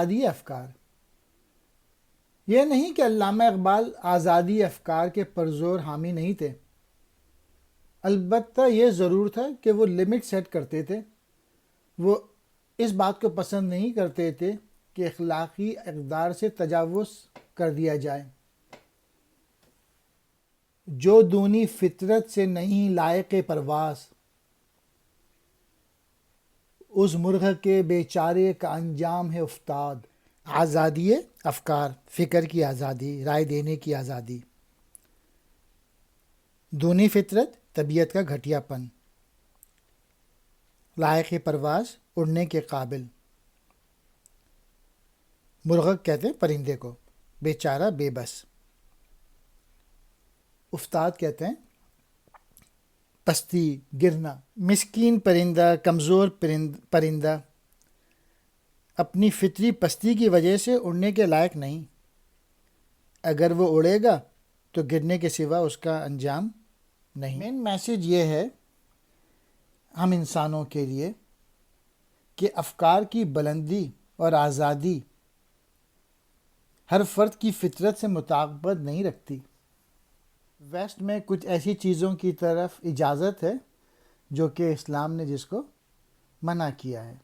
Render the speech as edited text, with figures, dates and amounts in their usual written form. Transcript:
آزادی افکار. یہ نہیں کہ علامہ اقبال آزادی افکار کے پرزور حامی نہیں تھے، البتہ یہ ضرور تھا کہ وہ لمٹ سیٹ کرتے تھے. وہ اس بات کو پسند نہیں کرتے تھے کہ اخلاقی اقدار سے تجاوز کر دیا جائے. جو دونی فطرت سے نہیں لائق پرواز، اس مرغ کے بیچارے کا انجام ہے افتاد. آزادی افکار، فکر کی آزادی، رائے دینے کی آزادی. دونی فطرت، طبیعت کا گھٹیا پن. لائق پرواز، اڑنے کے قابل. مرغ کہتے ہیں پرندے کو، بیچارہ بے بس. افتاد کہتے ہیں پستی، گرنا. مسکین پرندہ، کمزور پرندہ اپنی فطری پستی کی وجہ سے اڑنے کے لائق نہیں. اگر وہ اڑے گا تو گرنے کے سوا اس کا انجام نہیں. مین میسج یہ ہے ہم انسانوں کے لیے کہ افکار کی بلندی اور آزادی ہر فرد کی فطرت سے مطابقت نہیں رکھتی. ویسٹ میں کچھ ایسی چیزوں کی طرف اجازت ہے جو کہ اسلام نے جس کو منع کیا ہے.